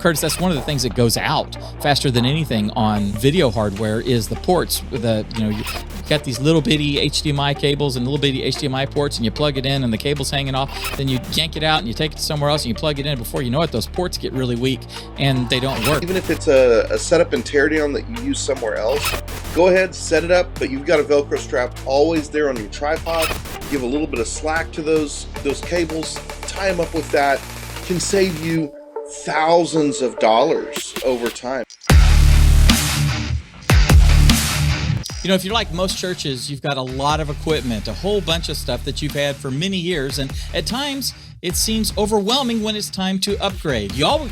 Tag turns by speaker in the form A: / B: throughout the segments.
A: Curtis, that's one of the things that goes out faster than anything on video hardware is the ports. You've got these little bitty HDMI cables and little bitty HDMI ports, and you plug it in and the cable's hanging off. Then you yank it out and you take it somewhere else and you plug it in. Before you know it, those ports get really weak and they don't work.
B: Even if it's a setup and tear down that you use somewhere else, go ahead, set it up, but you've got a Velcro strap always there on your tripod. Give a little bit of slack to those cables, tie them up with that. Can save you thousands of dollars over time.
A: You know, if you're like most churches, you've got a lot of equipment, a whole bunch of stuff that you've had for many years, and at times it seems overwhelming when it's time to upgrade. You all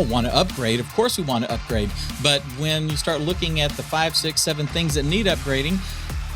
A: want to upgrade. Of course we want to upgrade, but when you start looking at the 5, 6, 7 things that need upgrading,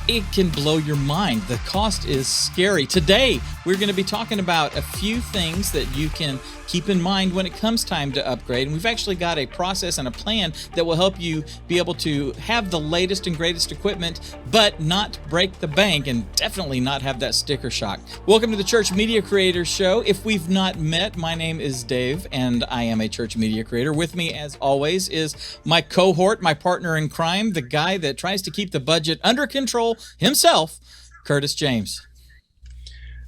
A: it can blow your mind. The cost is scary. Today, we're going to be talking about a few things that you can keep in mind when it comes time to upgrade. And we've actually got a process and a plan that will help you be able to have the latest and greatest equipment, but not break the bank and definitely not have that sticker shock. Welcome to the Church Media Creators Show. If we've not met, my name is Dave, and I am a church media creator. With me, as always, is my cohort, my partner in crime, the guy that tries to keep the budget under control himself, Curtis James.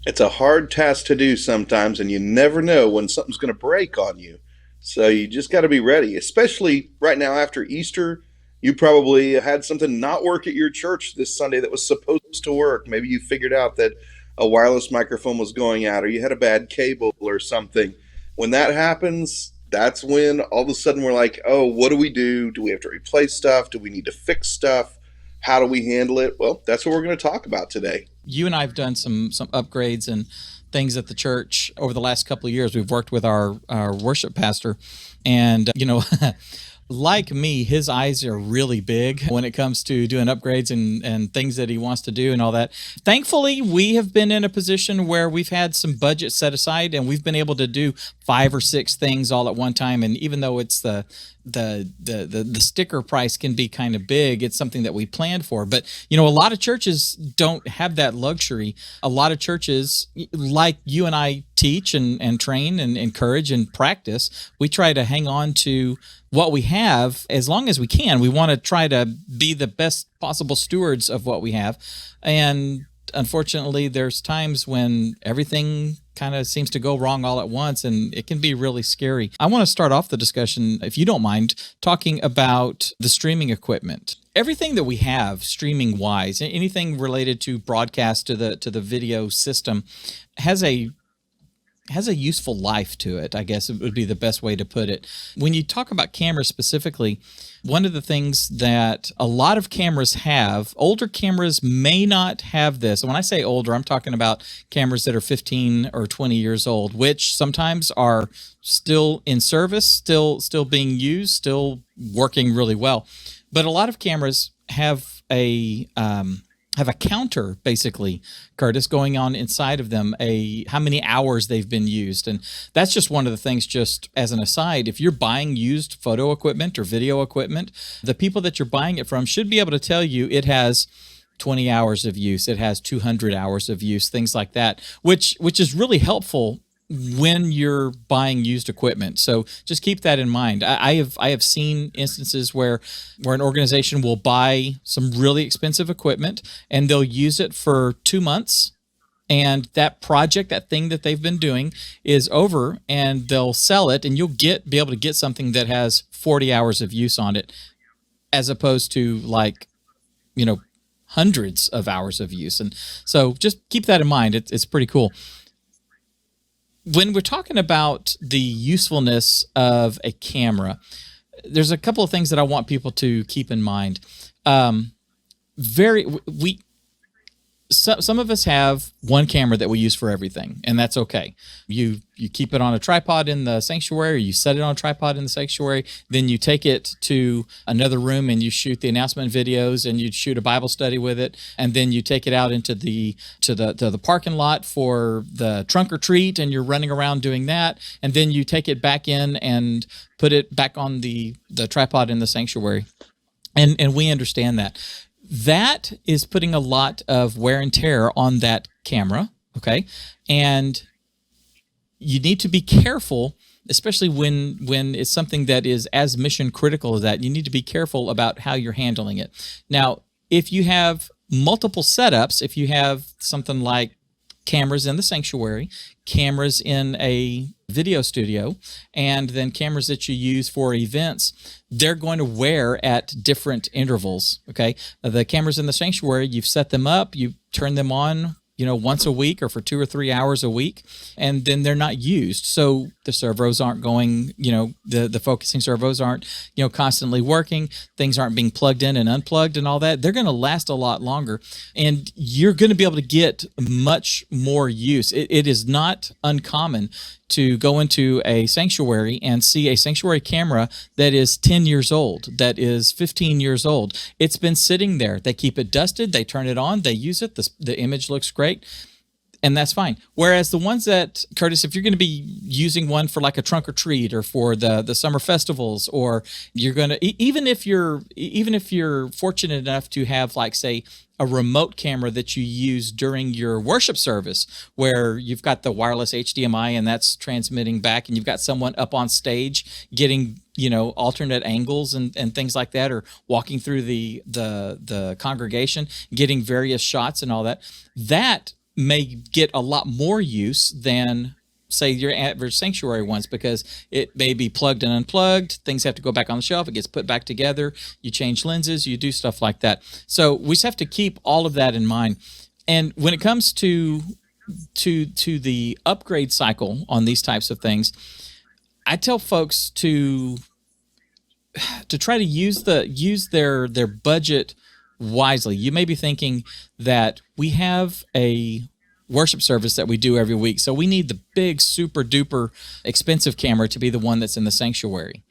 B: It's a hard task to do sometimes, and you never know when something's going to break on you. So you just got to be ready, especially right now after Easter. You probably had something not work at your church this Sunday that was supposed to work. Maybe you figured out that a wireless microphone was going out, or you had a bad cable or something. When that happens, that's when all of a sudden we're like, oh, what do we do? Do we have to replace stuff? Do we need to fix stuff? How do we handle it? Well, that's what we're going to talk about today.
A: You and I have done some upgrades and things at the church over the last couple of years. We've worked with our worship pastor, and like me, his eyes are really big when it comes to doing upgrades and things that he wants to do and all that. Thankfully, we have been in a position where we've had some budget set aside, and we've been able to do 5 or 6 things all at one time. And even though it's the sticker price can be kind of big, it's something that we planned for. But a lot of churches don't have that luxury. A lot of churches, like you and I teach and train and encourage and practice, we try to hang on to what we have as long as we can. We want to try to be the best possible stewards of what we have. And unfortunately, there's times when everything kind of seems to go wrong all at once, and it can be really scary. I want to start off the discussion, if you don't mind, talking about the streaming equipment. Everything that we have streaming-wise, anything related to broadcast to the video system, has a useful life to it, I guess it would be the best way to put it. When you talk about cameras specifically, one of the things that a lot of cameras have, older cameras may not have this. And when I say older, I'm talking about cameras that are 15 or 20 years old, which sometimes are still in service, still being used, still working really well. But a lot of cameras have a counter, basically, Curtis, going on inside of them, how many hours they've been used. And that's just one of the things, just as an aside, if you're buying used photo equipment or video equipment, the people that you're buying it from should be able to tell you it has 20 hours of use, it has 200 hours of use, things like that, which is really helpful when you're buying used equipment. So just keep that in mind. I have seen instances where an organization will buy some really expensive equipment and they'll use it for 2 months, and that project, that thing that they've been doing, is over, and they'll sell it, and you'll be able to get something that has 40 hours of use on it, as opposed to hundreds of hours of use. And so just keep that in mind. It's pretty cool. When we're talking about the usefulness of a camera, there's a couple of things that I want people to keep in mind. Some of us have one camera that we use for everything, and that's okay. You keep it on a tripod in the sanctuary, or you set it on a tripod in the sanctuary, then you take it to another room and you shoot the announcement videos, and you shoot a Bible study with it, and then you take it out into the parking lot for the trunk or treat, and you're running around doing that, and then you take it back in and put it back on the tripod in the sanctuary. And we understand that. That is putting a lot of wear and tear on that camera, okay? And you need to be careful especially when it's something that is as mission critical as that. You need to be careful about how you're handling it. Now, if you have multiple setups, if you have something like cameras in the sanctuary, cameras in a video studio, and then cameras that you use for events, they're going to wear at different intervals. Okay. The cameras in the sanctuary, you've set them up, you turn them on, once a week or for 2 or 3 hours a week, and then they're not used. So the servos aren't going, the focusing servos aren't, constantly working. Things aren't being plugged in and unplugged and all that. They're going to last a lot longer, and you're going to be able to get much more use. It is not uncommon to go into a sanctuary and see a sanctuary camera that is 10 years old, that is 15 years old. It's been sitting there. They keep it dusted. They turn it on. They use it. The image looks great. And that's fine. Whereas the ones that, Curtis, if you're going to be using one for like a trunk or treat or for the summer festivals, or you're going to, even if you're fortunate enough to have, like, say, a remote camera that you use during your worship service, where you've got the wireless HDMI and that's transmitting back, and you've got someone up on stage getting, alternate angles and things like that, or walking through the congregation, getting various shots and all that, that may get a lot more use than, say, your average sanctuary ones, because it may be plugged and unplugged. Things have to go back on the shelf. It gets put back together. You change lenses. You do stuff like that. So we just have to keep all of that in mind. And when it comes to the upgrade cycle on these types of things, I tell folks to try to use their budget wisely. You may be thinking that we have a worship service that we do every week, so we need the big, super duper expensive camera to be the one that's in the sanctuary.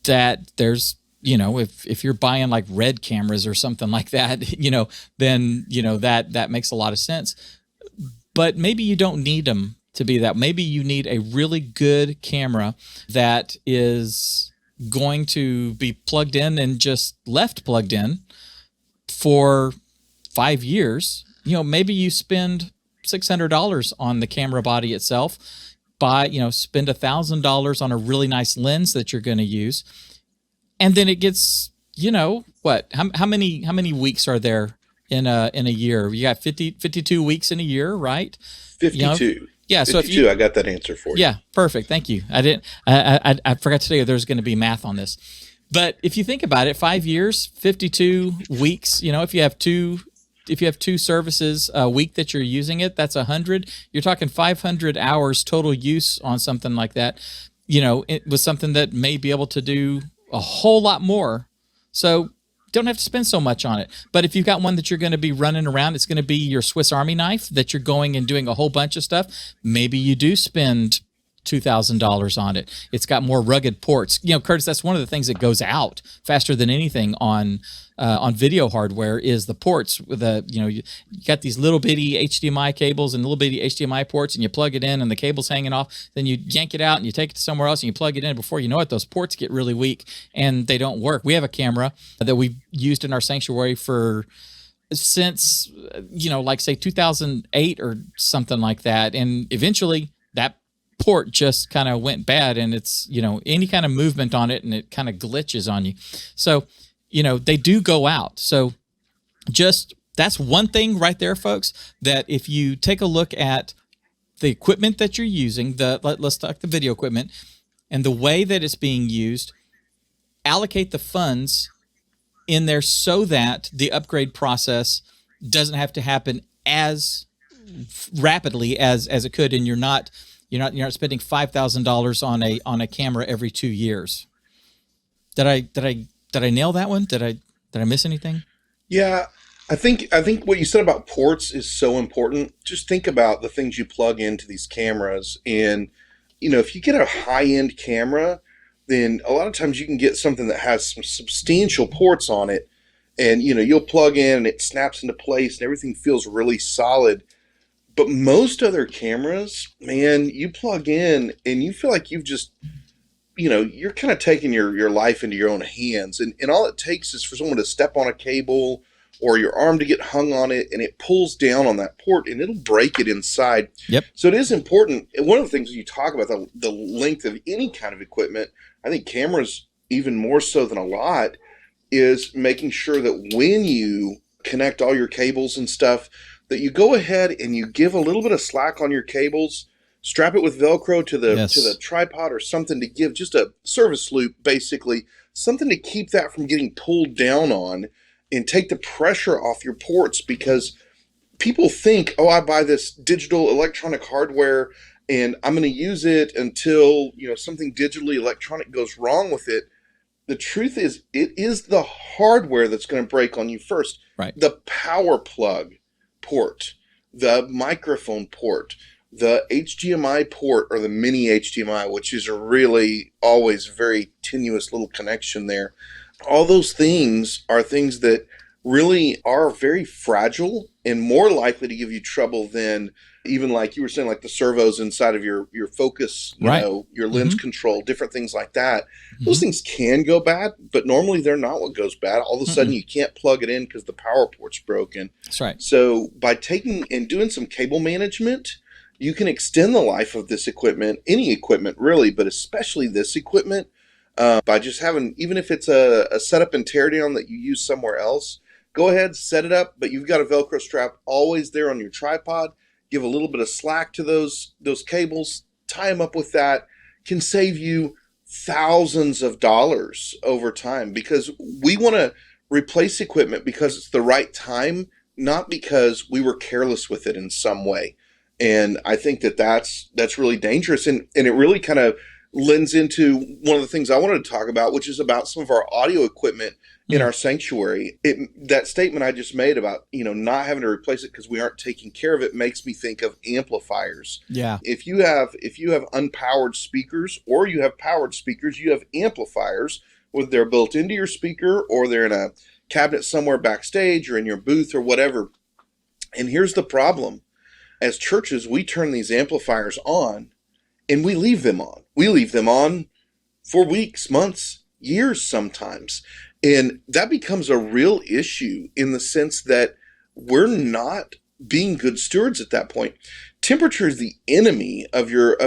A: That there's, if you're buying like Red cameras or something like that, then that makes a lot of sense. But maybe you don't need them to be that. Maybe you need a really good camera that is going to be plugged in and just left plugged in for 5 years. Maybe you spend $600 on the camera body itself, spend $1,000 on a really nice lens that you're going to use. And then it gets, how many weeks are there in a year? You got 52 weeks in a year, right?
B: 52.
A: Yeah,
B: 52,
A: so if you,
B: I got that answer for you.
A: Yeah, perfect. Thank you. I forgot to tell you there's going to be math on this. But if you think about it, 5 years, 52 weeks, if you have two services a week that you're using it, that's 100. You're talking 500 hours total use on something like that. It was something that may be able to do a whole lot more. So don't have to spend so much on it. But if you've got one that you're going to be running around, it's going to be your Swiss Army knife that you're going and doing a whole bunch of stuff. Maybe you do spend $2,000 on it. It's got more rugged ports. Curtis, that's one of the things that goes out faster than anything on video hardware is the ports. With you got these little bitty HDMI cables and little bitty HDMI ports, and you plug it in and the cable's hanging off. Then you yank it out and you take it to somewhere else and you plug it in. Before you know it, those ports get really weak and they don't work. We have a camera that we've used in our sanctuary since like say 2008 or something like that, and eventually that port just kind of went bad, and it's any kind of movement on it and it kind of glitches on you. So they do go out. So just that's one thing right there, folks, that if you take a look at the equipment that you're using, let's talk the video equipment and the way that it's being used, allocate the funds in there so that the upgrade process doesn't have to happen as rapidly as it could, and you're not spending $5,000 on a camera every 2 years. Did I nail that one? Did I miss anything?
B: Yeah, I think what you said about ports is so important. Just think about the things you plug into these cameras, and if you get a high-end camera, then a lot of times you can get something that has some substantial ports on it, and you'll plug in and it snaps into place and everything feels really solid. But most other cameras, man, you plug in and you feel like you've just, you're kind of taking your life into your own hands. And all it takes is for someone to step on a cable or your arm to get hung on it, and it pulls down on that port and it'll break it inside.
A: Yep.
B: So it is important. And one of the things when you talk about the length of any kind of equipment, I think cameras even more so than a lot, is making sure that when you connect all your cables and stuff, that you go ahead and you give a little bit of slack on your cables, strap it with Velcro to the tripod or something to give just a service loop, basically, something to keep that from getting pulled down on and take the pressure off your ports, because people think, oh, I buy this digital electronic hardware and I'm going to use it until, something digitally electronic goes wrong with it. The truth is, it is the hardware that's going to break on you first.
A: Right.
B: The power plug port, the microphone port, the HDMI port, or the mini HDMI, which is a really always very tenuous little connection there. All those things are things that really are very fragile and more likely to give you trouble than even, like you were saying, like the servos inside of your focus, your lens control, different things like that. Those things can go bad, but normally they're not what goes bad. All of a sudden you can't plug it in because the power port's broken.
A: That's right.
B: So by taking and doing some cable management, you can extend the life of this equipment, any equipment really, but especially this equipment, by just having, even if it's a setup and teardown that you use somewhere else, go ahead, set it up, but you've got a Velcro strap always there on your tripod. Give a little bit of slack to those cables, tie them up with that, can save you thousands of dollars over time, because we want to replace equipment because it's the right time, not because we were careless with it in some way. And I think that's really dangerous. And it really kind of lends into one of the things I wanted to talk about, which is about some of our audio equipment in our sanctuary. That statement I just made about, not having to replace it because we aren't taking care of it makes me think of amplifiers.
A: Yeah.
B: If you have unpowered speakers, or you have powered speakers, you have amplifiers, whether they're built into your speaker or they're in a cabinet somewhere backstage or in your booth or whatever. And here's the problem. As churches, we turn these amplifiers on and we leave them on. We leave them on for weeks, months, years sometimes. And that becomes a real issue in the sense that we're not being good stewards at that point. Temperature is the enemy of your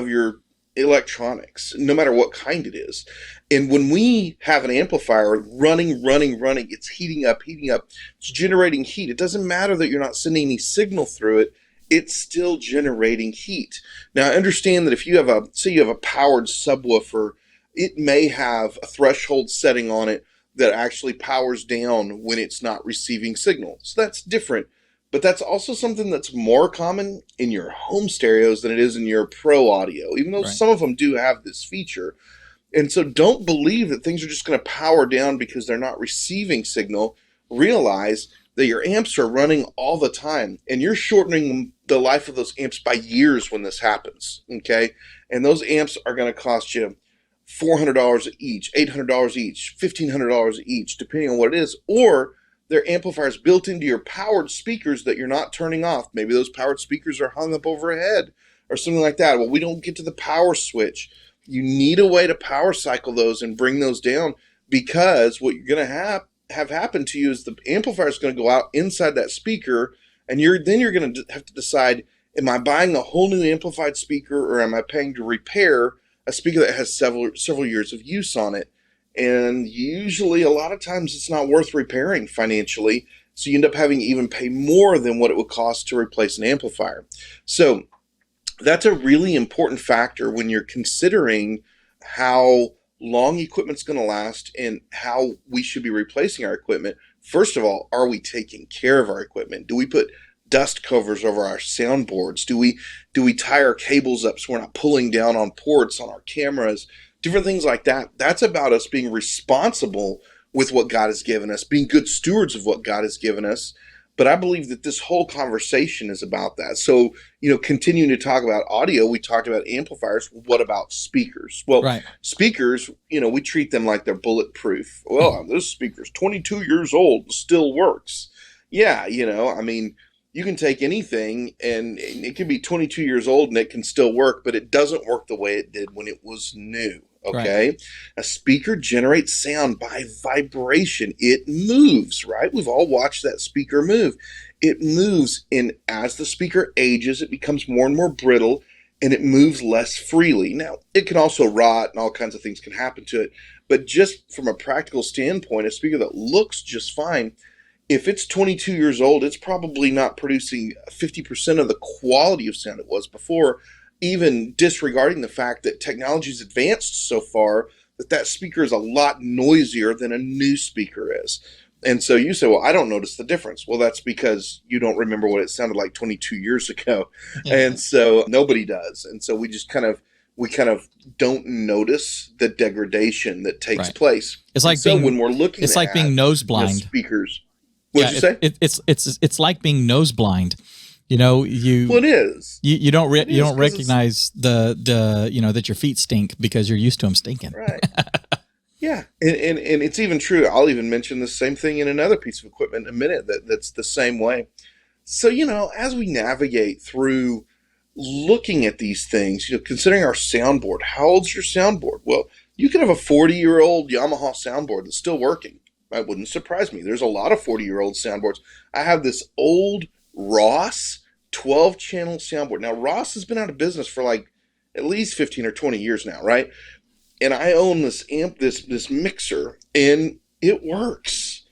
B: electronics, no matter what kind it is. And when we have an amplifier running, it's heating up, it's generating heat. It doesn't matter that you're not sending any signal through it. It's still generating heat. Now, I understand that if you have a powered subwoofer, it may have a threshold setting on it that actually powers down when it's not receiving signal. So that's different. But that's also something that's more common in your home stereos than it is in your pro audio, even though some of them do have this feature. And so don't believe that things are just going to power down because they're not receiving signal. Realize that your amps are running all the time, and you're shortening the life of those amps by years when this happens, okay? And those amps are going to cost you $400 each, $800 each, $1,500 each, depending on what it is. Or they're amplifiers built into your powered speakers that you're not turning off. Maybe those powered speakers are hung up overhead or something like that. Well, we don't get to the power switch. You need a way to power cycle those and bring those down, because what you're going to have happen to you is the amplifier is going to go out inside that speaker, and you're going to have to decide, am I buying a whole new amplified speaker, or am I paying to repair a speaker that has several years of use on it? And usually, a lot of times, it's not worth repairing financially, so you end up having to even pay more than what it would cost to replace an amplifier. So that's a really important factor when you're considering how long equipment's going to last and how we should be replacing our equipment. First of all, are we taking care of our equipment? Do we put dust covers over our soundboards? Do we tie our cables up so we're not pulling down on ports on our cameras? Different things like that. That's about us being responsible with what God has given us, being good stewards of what God has given us. But I believe that this whole conversation is about that. So, continuing to talk about audio, we talked about amplifiers. What about speakers? Well, speakers, we treat them like they're bulletproof. Well, this speaker's 22 years old, still works. Yeah, you can take anything and it can be 22 years old and it can still work, but it doesn't work the way it did when it was new.
A: Right.
B: Okay. A speaker generates sound by vibration. It moves, right? We've all watched that speaker move. It moves, and as the speaker ages, it becomes more and more brittle and it moves less freely. Now, it can also rot and all kinds of things can happen to it. But just from a practical standpoint, a speaker that looks just fine, if it's 22 years old, it's probably not producing 50% of the quality of sound it was before, even disregarding the fact that technology's advanced so far that that speaker is a lot noisier than a new speaker is. And so you say, well, I don't notice the difference. Well, that's because you don't remember what it sounded like 22 years ago.
A: Yeah.
B: And so nobody does. And so we kind of don't notice the degradation that takes
A: Right.
B: place.
A: It's like
B: And so
A: being
B: when we're looking
A: it's like being nose blind.
B: speakers, what'd you say?
A: It's like being nose blind. You know,
B: Well, it is.
A: you don't
B: It is,
A: you don't
B: 'cause it's-
A: recognize the you know that your feet stink because you're used to them stinking.
B: Right. Yeah. And it's even true. I'll even mention the same thing in another piece of equipment in a minute that's the same way. So, as we navigate through looking at these things, considering our soundboard, how old's your soundboard? Well, you could have a 40-year-old Yamaha soundboard that's still working. That wouldn't surprise me. There's a lot of 40-year-old soundboards. I have this old Ross 12-channel soundboard. Now, Ross has been out of business for like at least 15 or 20 years now, right? And I own this amp, this mixer, and it works.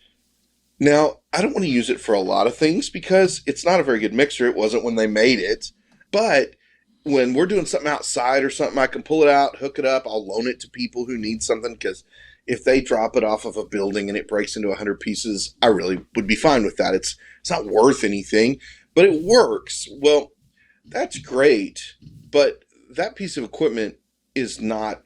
B: Now, I don't want to use it for a lot of things because it's not a very good mixer. It wasn't when they made it. But when we're doing something outside or something, I can pull it out, hook it up. I'll loan it to people who need something because if they drop it off of a building and it breaks into 100 pieces, I really would be fine with that. It's not worth anything, but it works. Well, that's great, but that piece of equipment is not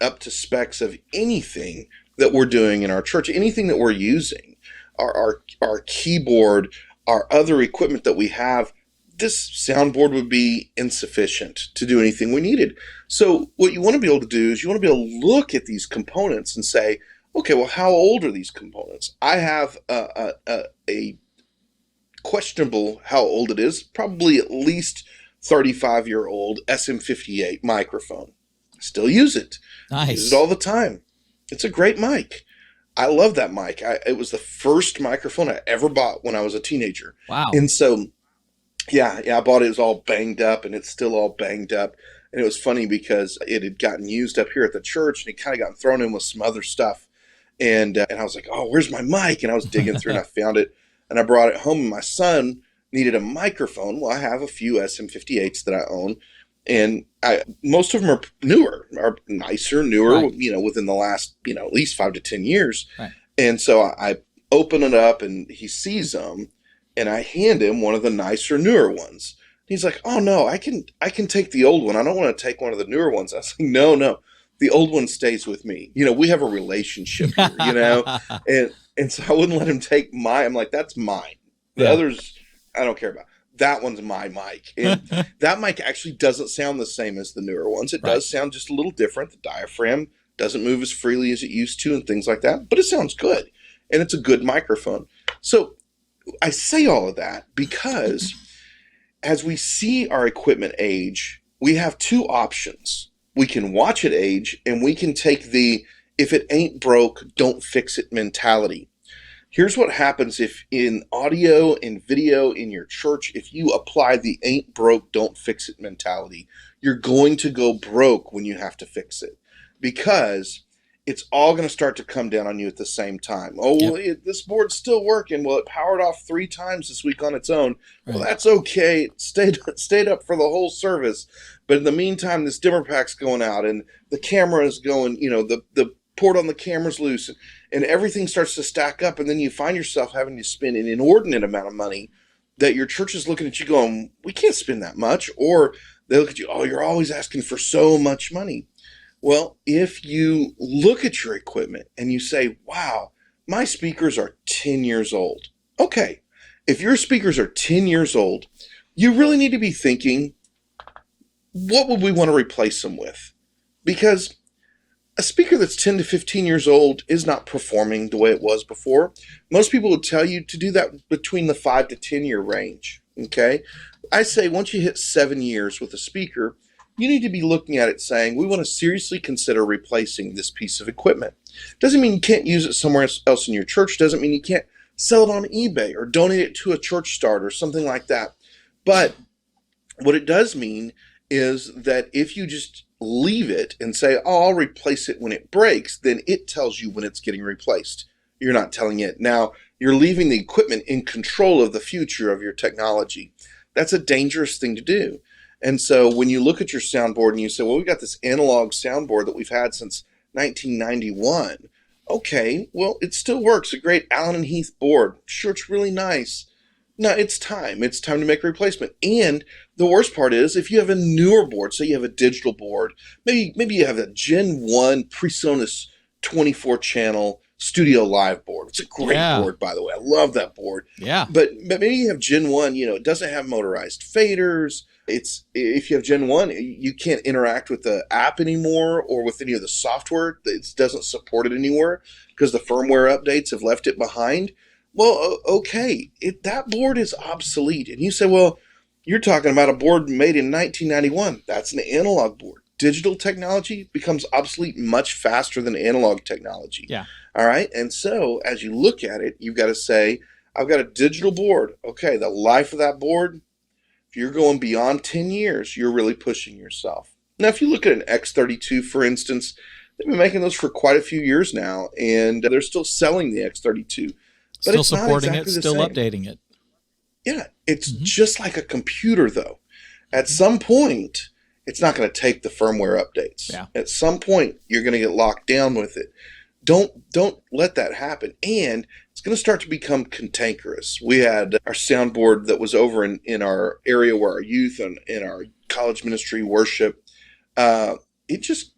B: up to specs of anything that we're doing in our church, anything that we're using, our keyboard, our other equipment that we have. This soundboard would be insufficient to do anything we needed. So what you want to be able to do is you want to be able to look at these components and say, okay, well, how old are these components? I have a questionable how old it is, probably at least 35-year-old SM58 microphone. I still use it. I use
A: Nice.
B: it all the time. It's a great mic. I love that mic. It was the first microphone I ever bought when I was a teenager.
A: Wow.
B: And so, yeah, I bought it. It was all banged up, and it's still all banged up. And it was funny because it had gotten used up here at the church, and it kind of got thrown in with some other stuff. And I was like, oh, where's my mic? And I was digging through, and I found it, and I brought it home. And my son needed a microphone. Well, I have a few SM58s that I own, and most of them are newer, are nicer, newer,
A: Right.
B: within the last, at least 5 to 10 years.
A: Right.
B: And so I open it up, and he sees them, and I hand him one of the nicer, newer ones. He's like, "Oh no, I can take the old one. I don't want to take one of the newer ones." I was like, "No, the old one stays with me. We have a relationship here, and so I wouldn't let him take I'm like, that's mine. The
A: Yeah.
B: others, I don't care about. That one's my mic, and that mic actually doesn't sound the same as the newer ones. It does sound just a little different. The diaphragm doesn't move as freely as it used to, and things like that. But it sounds good, and it's a good microphone. So I say all of that because as we see our equipment age, we have two options. We can watch it age, and we can take the if it ain't broke, don't fix it mentality. Here's what happens if in audio and video in your church, if you apply the ain't broke, don't fix it mentality, you're going to go broke when you have to fix it because it's all going to start to come down on you at the same time. Oh, well, this board's still working. Well, it powered off 3 times this week on its own. Well,
A: Right.
B: that's okay. It stayed up for the whole service. But in the meantime, this dimmer pack's going out and the camera is going, the port on the camera's loose and everything starts to stack up. And then you find yourself having to spend an inordinate amount of money that your church is looking at you going, we can't spend that much. Or they look at you, oh, you're always asking for so much money. Well, if you look at your equipment and you say, wow, my speakers are 10 years old. Okay, if your speakers are 10 years old, you really need to be thinking, what would we want to replace them with? Because a speaker that's 10 to 15 years old is not performing the way it was before. Most people would tell you to do that between the 5 to 10 year range, okay? I say once you hit 7 years with a speaker, you need to be looking at it saying, we want to seriously consider replacing this piece of equipment. Doesn't mean you can't use it somewhere else in your church. Doesn't mean you can't sell it on eBay or donate it to a church start or something like that. But what it does mean is that if you just leave it and say, oh, I'll replace it when it breaks, then it tells you when it's getting replaced. You're not telling it. Now, you're leaving the equipment in control of the future of your technology. That's a dangerous thing to do. And so when you look at your soundboard and you say, well, we've got this analog soundboard that we've had since 1991. Okay, well, it still works. A great Allen and Heath board. Sure, it's really nice. No, it's time. It's time to make a replacement. And the worst part is, if you have a newer board, say you have a digital board, maybe you have a Gen 1 PreSonus 24-channel Studio Live board. It's a great board, by the way. I love that board.
A: Yeah.
B: But maybe you have Gen 1, it doesn't have motorized faders. If you have Gen 1, you can't interact with the app anymore or with any of the software. It doesn't support it anymore because the firmware updates have left it behind. Well, okay, that board is obsolete. And you say, well, you're talking about a board made in 1991. That's an analog board. Digital technology becomes obsolete much faster than analog technology.
A: Yeah.
B: All right. And so as you look at it, you've got to say, I've got a digital board. Okay, the life of that board, if you're going beyond 10 years, you're really pushing yourself. Now, if you look at an X32, for instance, they've been making those for quite a few years now, and they're still selling the X32. But
A: still supporting it, still updating it.
B: Yeah, it's just like a computer, though. At some point, it's not going to take the firmware updates.
A: Yeah.
B: At some point, you're going to get locked down with it. Don't let that happen. And it's going to start to become cantankerous. We had our soundboard that was over in our area where our youth and in our college ministry worship. It just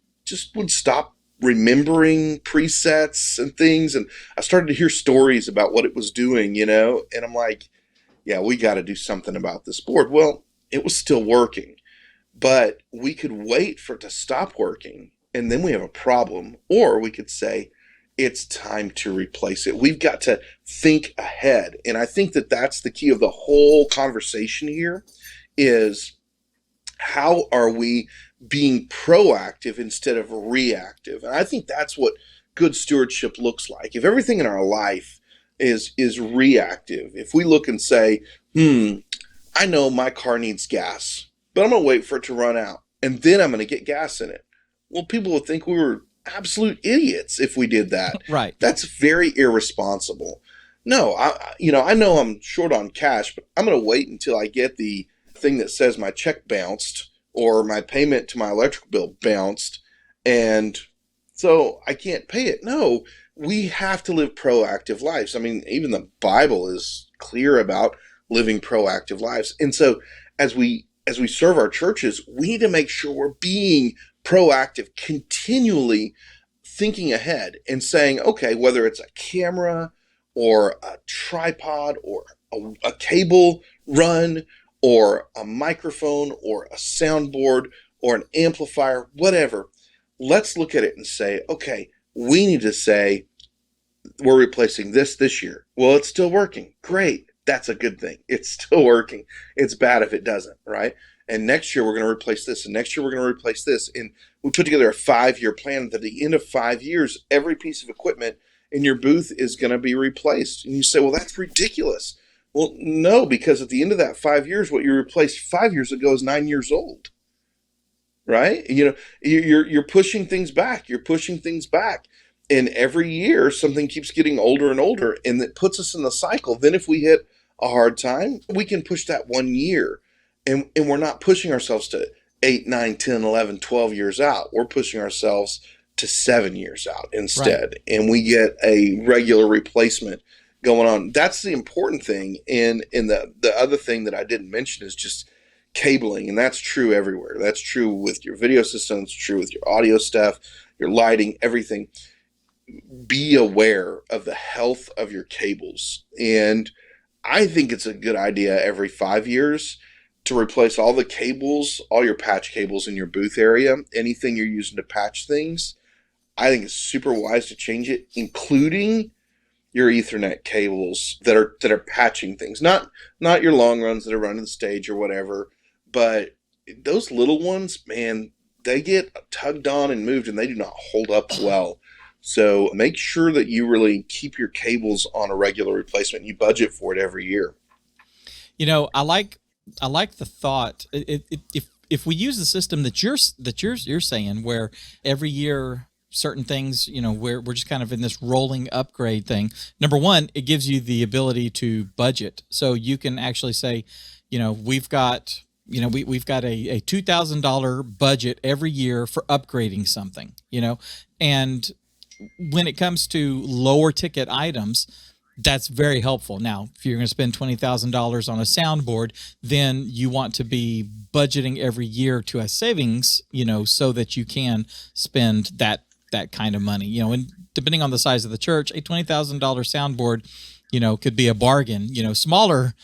B: would stop remembering presets and things. And I started to hear stories about what it was doing, and I'm like, yeah, we got to do something about this board. Well, it was still working, but we could wait for it to stop working, and then we have a problem. Or we could say, it's time to replace it. We've got to think ahead. And I think that that's the key of the whole conversation here is how are we being proactive instead of reactive? And I think that's what good stewardship looks like. If everything in our life is reactive, if we look and say, I know my car needs gas, but I'm going to wait for it to run out, and then I'm going to get gas in it. Well, people would think we were absolute idiots if we did that.
A: Right.
B: That's very irresponsible. No, I know I'm short on cash, but I'm going to wait until I get the thing that says my check bounced or my payment to my electric bill bounced, and so I can't pay it. No, we have to live proactive lives. I mean, even the Bible is clear about living proactive lives. And so as we serve our churches, we need to make sure we're being proactive, continually thinking ahead and saying, okay, whether it's a camera or a tripod or a cable run or a microphone or a soundboard or an amplifier, whatever, let's look at it and say, okay, we need to say we're replacing this year. Well, it's still working. Great. That's a good thing. It's still working. It's bad if it doesn't, right? And next year we're going to replace this, and next year we're going to replace this. And we put together a 5-year plan that at the end of 5 years, every piece of equipment in your booth is going to be replaced. And you say, well, that's ridiculous. Well, no, because at the end of that 5 years, what you replaced 5 years ago is 9 years old, right? You're pushing things back. You're pushing things back. And every year something keeps getting older and older, and it puts us in the cycle. Then if we hit a hard time, we can push that 1 year. And we're not pushing ourselves to 8, 9, 10, 11, 12 years out. We're pushing ourselves to 7 years out instead. Right. And we get a regular replacement going on. That's the important thing. And the other thing that I didn't mention is just cabling. And that's true everywhere. That's true with your video system. It's true with your audio stuff, your lighting, everything. Be aware of the health of your cables. And I think it's a good idea every 5 years to replace all the cables, all your patch cables in your booth area, anything you're using to patch things. I think it's super wise to change it, including your Ethernet cables that are patching things. Not your long runs that are running the stage or whatever, but those little ones, man, they get tugged on and moved and they do not hold up well. So make sure that you really keep your cables on a regular replacement. You budget for it every year.
A: I like the thought. If we use the system that you're saying, where every year certain things, we're just kind of in this rolling upgrade thing. Number one, it gives you the ability to budget, so you can actually say, we've got we've got a $2,000 budget every year for upgrading something, and when it comes to lower ticket items, that's very helpful. Now, if you're going to spend $20,000 on a soundboard, then you want to be budgeting every year to a savings, so that you can spend that kind of money, and depending on the size of the church, a $20,000 soundboard, could be a bargain. Smaller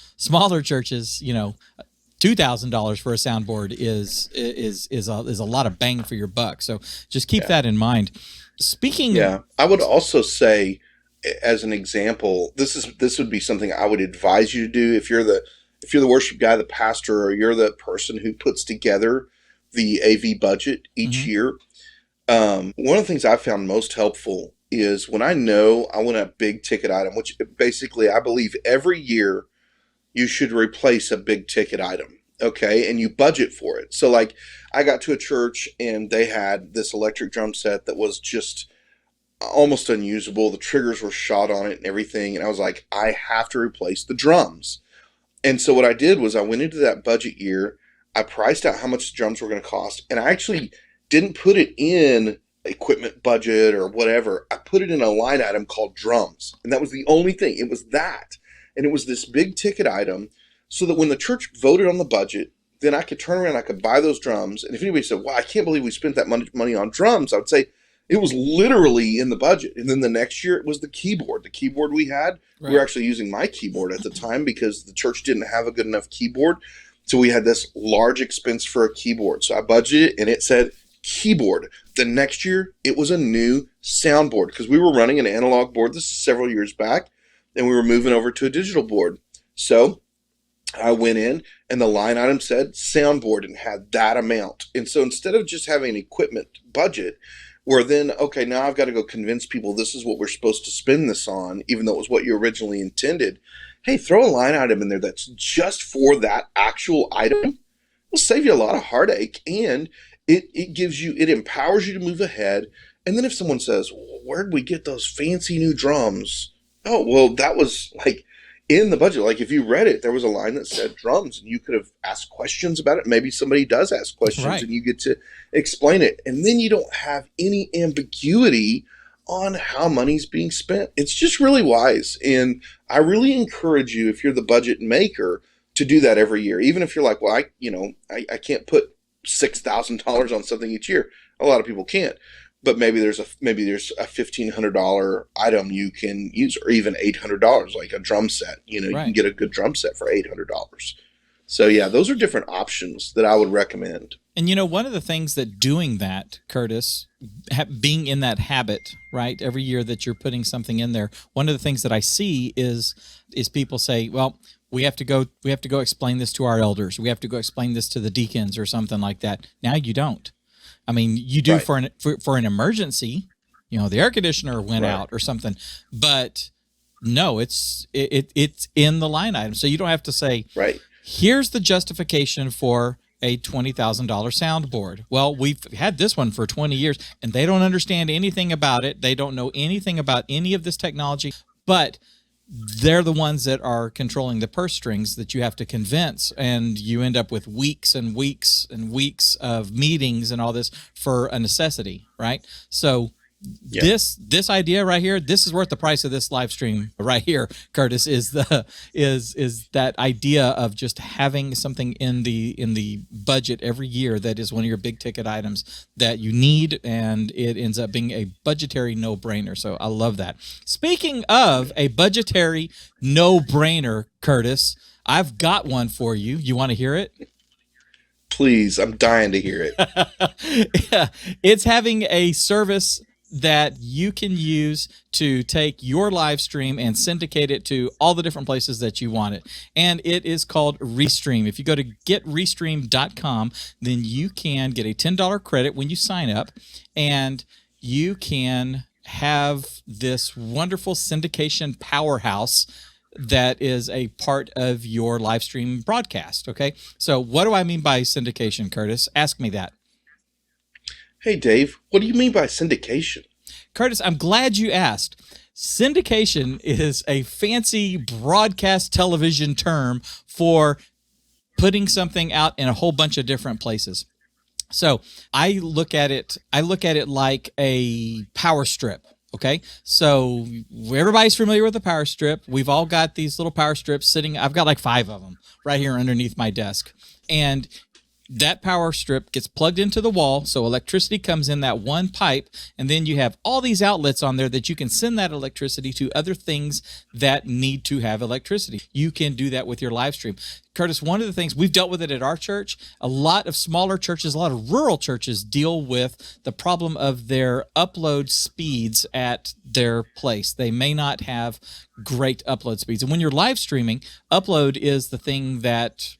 A: churches, $2,000 for a soundboard is a lot of bang for your buck. So just keep that in mind. Speaking,
B: Yeah, I would also say, as an example, this would be something I would advise you to do if you're the worship guy, the pastor, or you're the person who puts together the AV budget each year. One of the things I found most helpful is when I know I want a big ticket item, which basically I believe every year you should replace a big ticket item. Okay. And you budget for it. So like I got to a church and they had this electric drum set that was just almost unusable. The triggers were shot on it and everything. And I was like, I have to replace the drums. And so what I did was I went into that budget year. I priced out how much the drums were going to cost. And I actually didn't put it in equipment budget or whatever. I put it in a line item called drums. And that was the only thing. It was that. And it was this big ticket item, so that when the church voted on the budget, then I could turn around, I could buy those drums. And if anybody said, wow, I can't believe we spent that money on drums, I would say it was literally in the budget. And then the next year it was the keyboard. The keyboard we had, we were actually using my keyboard at the time because the church didn't have a good enough keyboard. So we had this large expense for a keyboard. So I budgeted and it said keyboard. The next year it was a new soundboard because we were running an analog board. This is several years back. And we were moving over to a digital board. So I went in and the line item said soundboard and had that amount. And so instead of just having an equipment budget, where then, okay, now I've got to go convince people this is what we're supposed to spend this on, even though it was what you originally intended. Hey, throw a line item in there that's just for that actual item. It'll save you a lot of heartache, and it empowers you to move ahead. And then if someone says, well, where'd we get those fancy new drums? Oh, well, that was like in the budget. Like if you read it, there was a line that said drums and you could have asked questions about it. Maybe somebody does ask questions and you get to explain it. And then you don't have any ambiguity on how money's being spent. It's just really wise. And I really encourage you, if you're the budget maker, to do that every year. Even if you're like, well, I can't put $6,000 on something each year. A lot of people can't. But maybe there's a $1,500 item you can use, or even $800, like a drum set. You can get a good drum set for $800. So yeah, those are different options that I would recommend.
A: And one of the things that doing that, Curtis, being in that habit, right, every year that you're putting something in there, one of the things that I see is people say, well, we have to go explain this to our elders. We have to go explain this to the deacons or something like that. Now you don't. I mean, you do for an emergency, the air conditioner went out or something, but no, it's in the line item. So you don't have to say, here's the justification for a $20,000 soundboard. Well, we've had this one for 20 years and they don't understand anything about it. They don't know anything about any of this technology, but they're the ones that are controlling the purse strings that you have to convince, and you end up with weeks and weeks and weeks of meetings and all this for a necessity, right? So this idea right here, this is worth the price of this live stream right here, Curtis, is that idea of just having something in the budget every year that is one of your big ticket items that you need, and it ends up being a budgetary no-brainer. So I love that. Speaking of a budgetary no-brainer, Curtis, I've got one for you. You want to hear it?
B: Please, I'm dying to hear it.
A: Yeah, it's having a service that you can use to take your live stream and syndicate it to all the different places that you want it. And it is called Restream. If you go to getrestream.com, then you can get a $10 credit when you sign up, and you can have this wonderful syndication powerhouse that is a part of your live stream broadcast. Okay. So what do I mean by syndication, Curtis? Ask me that.
B: Hey, Dave, what do you mean by syndication?
A: Curtis, I'm glad you asked. Syndication is a fancy broadcast television term for putting something out in a whole bunch of different places. So I look at it like a power strip. Okay, so everybody's familiar with a power strip. We've all got these little power strips sitting. I've got like 5 of them right here underneath my desk. And that power strip gets plugged into the wall, so electricity comes in that one pipe, and then you have all these outlets on there that you can send that electricity to other things that need to have electricity. You can do that with your live stream. Curtis, one of the things, we've dealt with it at our church. A lot of smaller churches, a lot of rural churches deal with the problem of their upload speeds at their place. They may not have great upload speeds. And when you're live streaming, upload is the thing that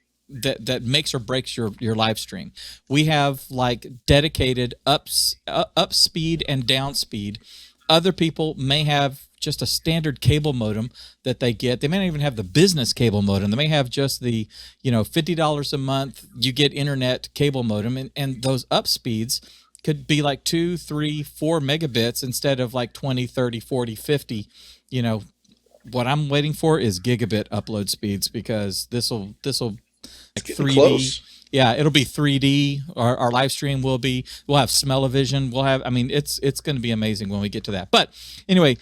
A: makes or breaks your live stream. We have like dedicated up speed and down speed. Other people may have just a standard cable modem that they get. They may not even have the business cable modem. They may have just the, $50 a month, you get internet cable modem, and those up speeds could be like 2, 3, 4 megabits instead of like 20, 30, 40, 50. What I'm waiting for is gigabit upload speeds, because this'll like 3D.
B: Close.
A: Yeah, it'll be 3D. Our live stream will be. We'll have smell-o-vision. We'll have. I mean, it's going to be amazing when we get to that. But anyway,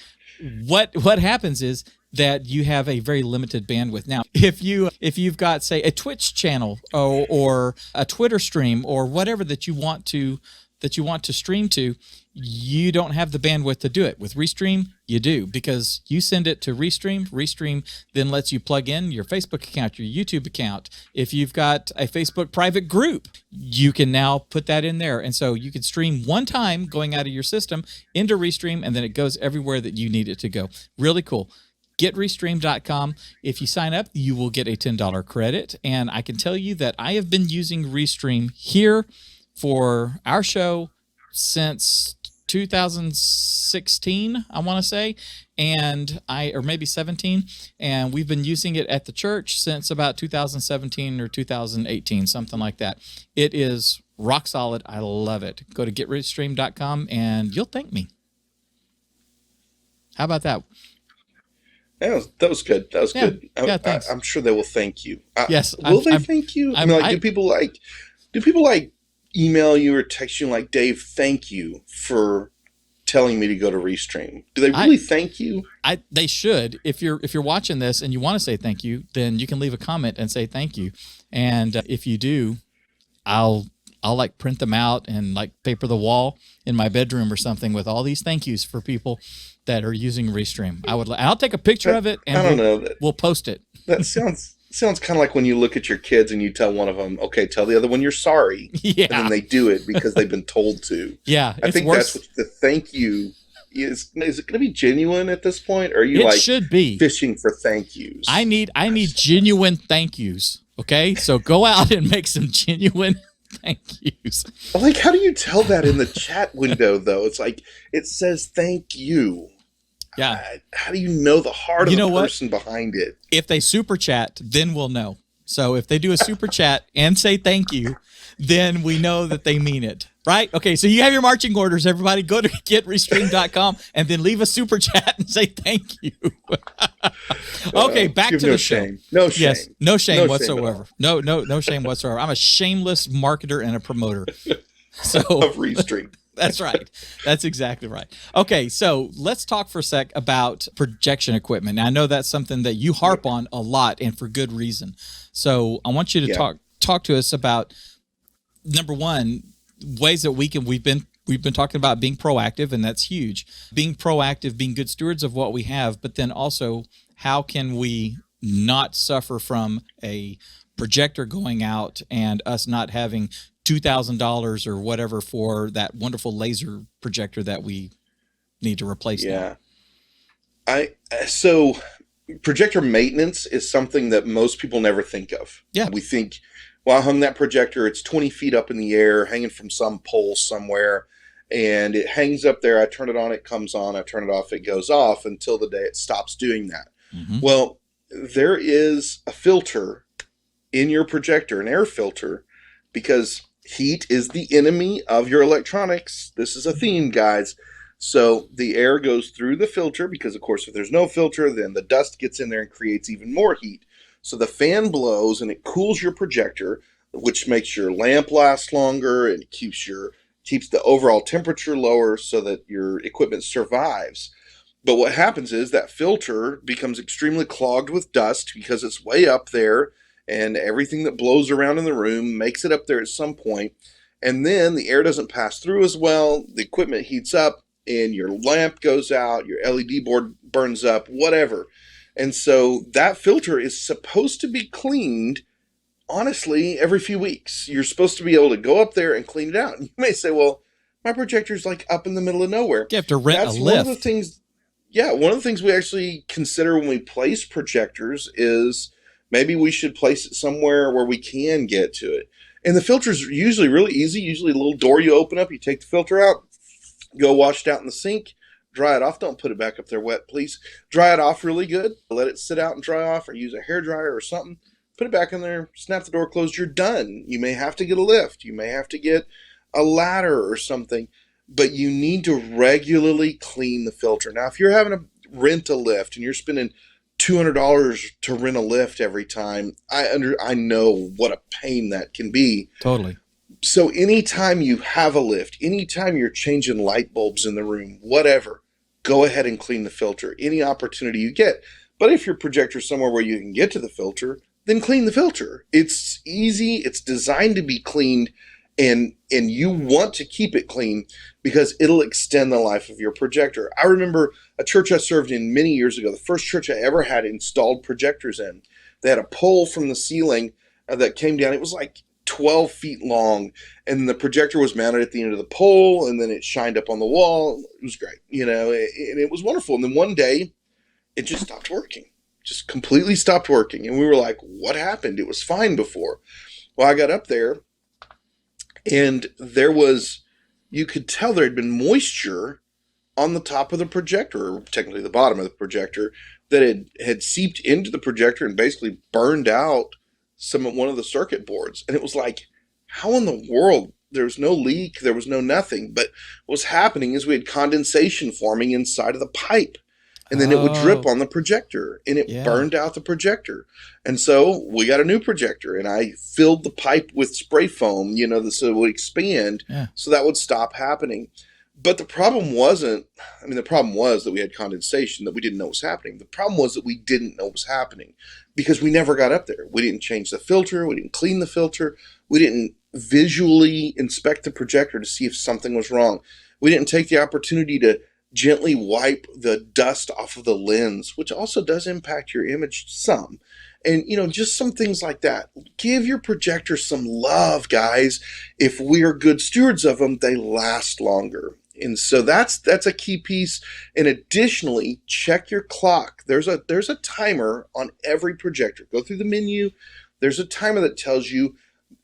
A: what happens is that you have a very limited bandwidth. Now, if you've got, say, a Twitch channel or a Twitter stream or whatever that you want to stream to, you don't have the bandwidth to do it. With Restream, you do, because you send it to Restream. Restream then lets you plug in your Facebook account, your YouTube account. If you've got a Facebook private group, you can now put that in there. And so you can stream one time going out of your system into Restream, and then it goes everywhere that you need it to go. Really cool. GetRestream.com. If you sign up, you will get a $10 credit. And I can tell you that I have been using Restream here for our show since 2016, I want to say, or maybe 17, and we've been using it at the church since about 2017 or 2018, something like that. It is rock solid. I love it. Go to getrestream.com and you'll thank me. How about that?
B: That was good. That was good.
A: Thanks.
B: I'm sure they will thank you.
A: Yes.
B: Will they thank you? Do people like email you or text you like, Dave, thank you for telling me to go to Restream? Do they really thank you?
A: They should. If you're watching this and you want to say thank you, then you can leave a comment and say thank you. And if you do, I'll like print them out and like paper the wall in my bedroom or something with all these thank yous for people that are using Restream. I'll take a picture of it and we'll post it.
B: That sounds kind of like when you look at your kids and you tell one of them, okay, tell the other one you're sorry.
A: Yeah.
B: And then they do it because they've been told to.
A: Yeah.
B: I think that's what the thank you is. Is it going to be genuine at this point? Or are you
A: should be
B: fishing for thank yous?
A: I need genuine thank yous. Okay. So go out and make some genuine thank yous.
B: Like, how do you tell that in the chat window though? It's like, it says thank you.
A: Yeah.
B: How do you know the heart of the person behind it?
A: If they super chat, then we'll know. So if they do a super chat and say thank you, then we know that they mean it. Right? Okay, so you have your marching orders, everybody. Go to getrestream.com and then leave a super chat and say thank you. Okay, back to the show.
B: No shame.
A: Yes, no shame whatsoever.
B: Shame
A: no shame whatsoever. I'm a shameless marketer and a promoter. So
B: of Restream.
A: That's right. That's exactly right. Okay, so let's talk for a sec about projection equipment. Now, I know that's something that you harp on a lot, and for good reason. So I want you to talk to us about, number one, ways that we've been talking about being proactive, and that's huge. Being proactive, being good stewards of what we have, but then also how can we not suffer from a projector going out and us not having $2,000 or whatever for that wonderful laser projector that we need to replace now.
B: Yeah. So projector maintenance is something that most people never think of.
A: Yeah.
B: We think, well, I hung that projector, it's 20 feet up in the air, hanging from some pole somewhere, and it hangs up there. I turn it on, it comes on. I turn it off, it goes off until the day it stops doing that.
A: Mm-hmm.
B: Well, there is a filter in your projector, an air filter, because heat is the enemy of your electronics. This is a theme, guys. So the air goes through the filter because, of course, if there's no filter, then the dust gets in there and creates even more heat. So the fan blows and it cools your projector, which makes your lamp last longer and keeps the overall temperature lower so that your equipment survives. But what happens is that filter becomes extremely clogged with dust because it's way up there, and everything that blows around in the room makes it up there at some point. And then the air doesn't pass through as well. The equipment heats up and your lamp goes out, your LED board burns up, whatever. And so that filter is supposed to be cleaned, honestly, every few weeks. You're supposed to be able to go up there and clean it out. And you may say, well, my projector's like up in the middle of nowhere.
A: You have to rent
B: That's
A: a lift.
B: one of the things we actually consider when we place projectors is maybe we should place it somewhere where we can get to it. And the filter's usually really easy. Usually a little door you open up, you take the filter out, go wash it out in the sink, dry it off. Don't put it back up there wet, please. Dry it off really good. Let it sit out and dry off, or use a hairdryer or something. Put it back in there, snap the door closed, you're done. You may have to get a lift. You may have to get a ladder or something, but you need to regularly clean the filter. Now, if you're having to rent a lift and you're spending $200 to rent a lift every time, I know what a pain that can be.
A: Totally.
B: So anytime you have a lift, anytime you're changing light bulbs in the room, whatever, go ahead and clean the filter any opportunity you get. But if your projector's somewhere where you can get to the filter, then clean the filter. It's easy. It's designed to be cleaned, and you want to keep it clean because it'll extend the life of your projector. I remember a church I served in many years ago, the first church I ever had installed projectors in. They had a pole from the ceiling that came down. It was like 12 feet long, and the projector was mounted at the end of the pole, and then it shined up on the wall. It was great, and it was wonderful. And then one day it just stopped working, just completely stopped working. And we were like, what happened? It was fine before. Well, I got up there, and you could tell there had been moisture on the top of the projector, or technically the bottom of the projector, that had seeped into the projector and basically burned out one of the circuit boards. And it was like, how in the world? There was no leak, there was no nothing. But what was happening is we had condensation forming inside of the pipe. And then it would drip on the projector, and it burned out the projector. And so we got a new projector, and I filled the pipe with spray foam, so it would expand, so that would stop happening. But the problem was that we had condensation that we didn't know was happening. The problem was that we didn't know was happening because we never got up there. We didn't change the filter. We didn't clean the filter. We didn't visually inspect the projector to see if something was wrong. We didn't take the opportunity to gently wipe the dust off of the lens, which also does impact your image some. And, just some things like that. Give your projector some love, guys. If we are good stewards of them, they last longer. And so that's a key piece. And additionally, check your clock. There's a timer on every projector. Go through the menu. There's a timer that tells you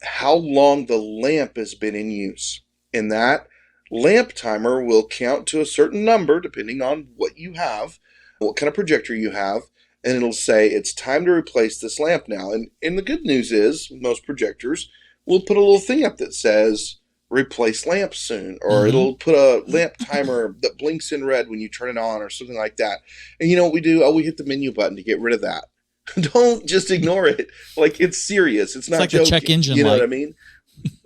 B: how long the lamp has been in use. And that lamp timer will count to a certain number, depending on what you have, what kind of projector you have, and it'll say it's time to replace this lamp now. And the good news is most projectors will put a little thing up that says replace lamp soon, or it'll put a lamp timer that blinks in red when you turn it on or something like that. And you know what we do? We hit the menu button to get rid of that. Don't just ignore it. Like, it's serious. It's not
A: like
B: joking.
A: the check engine
B: You know
A: light.
B: what I mean?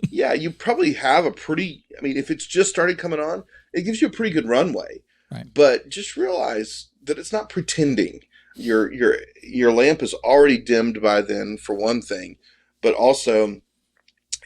B: Yeah, you probably have if it's just started coming on, it gives you a pretty good runway.
A: Right.
B: But just realize that it's not pretending. Your lamp is already dimmed by then, for one thing, but also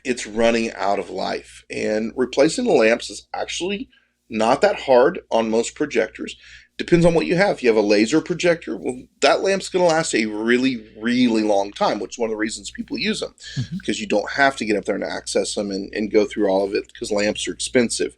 B: it's running out of life. And replacing the lamps is actually not that hard on most projectors. Depends on what you have. If you have a laser projector, well, that lamp's going to last a really, really long time, which is one of the reasons people use them, because you don't have to get up there and access them and go through all of it, because lamps are expensive.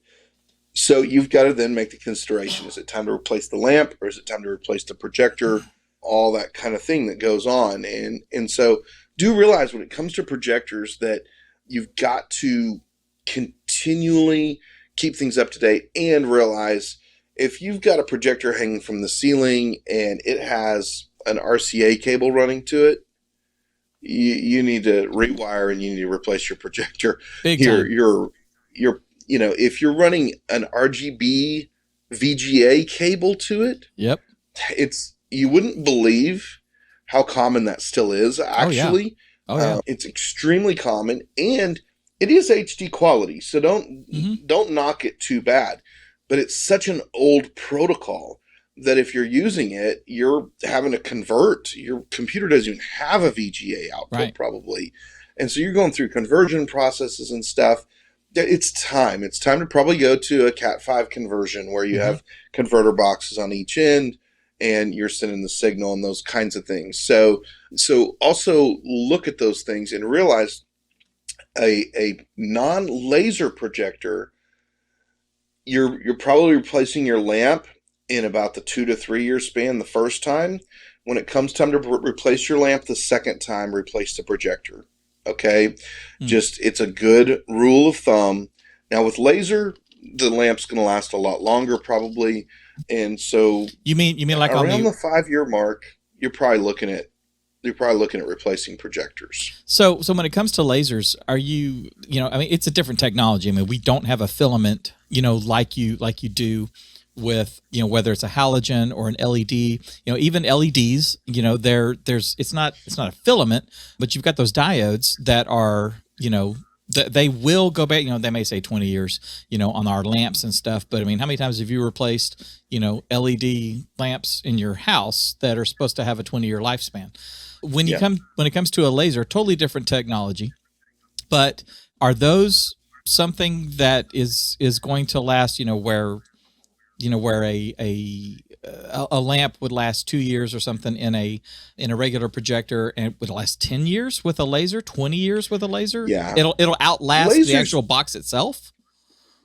B: So you've got to then make the consideration: is it time to replace the lamp, or is it time to replace the projector? All that kind of thing that goes on, and so do realize when it comes to projectors that you've got to continually keep things up to date, and realize if you've got a projector hanging from the ceiling and it has an RCA cable running to it, you need to rewire and you need to replace your projector.
A: Big
B: Your
A: time.
B: your your if you're running an RGB VGA cable to it,
A: Yep.
B: it's you wouldn't believe how common that still is.
A: Oh yeah.
B: Actually,
A: Oh yeah.
B: it's extremely common, and it is HD quality. So
A: Hmm.
B: don't knock it too bad. But it's such an old protocol that if you're using it, you're having to convert. Your computer doesn't even have a VGA output
A: Right.
B: probably, and so you're going through conversion processes and stuff. It's time. It's time to probably go to a Cat5 conversion where you
A: Hmm.
B: have converter boxes on each end and you're sending the signal and those kinds of things. So also look at those things and realize a non-laser projector, you're probably replacing your lamp in about the 2 to 3 year span the first time. When it comes time to replace your lamp the second time, replace the projector. Okay,
A: Mm.
B: just it's a good rule of thumb. Now with laser, the lamp's going to last a lot longer probably, and so
A: You mean like on
B: around
A: the
B: the 5 year mark, you're probably looking at replacing projectors.
A: so when it comes to lasers, are you know, I mean, it's a different technology. I mean, we don't have a filament, like you do with, whether it's a halogen or an LED. Even LEDs, there's it's not a filament, but you've got those diodes that are, they will go back. They may say 20 years, on our lamps and stuff. But I mean, how many times have you replaced, LED lamps in your house that are supposed to have a 20-year lifespan?
B: Yeah.
A: When it comes to a laser, totally different technology. But are those something that is going to last? Where a lamp would last 2 years or something in a regular projector, and it would last 10 years with a laser, 20 years with a laser.
B: Yeah.
A: It'll outlast the
B: Lasers,
A: actual box itself.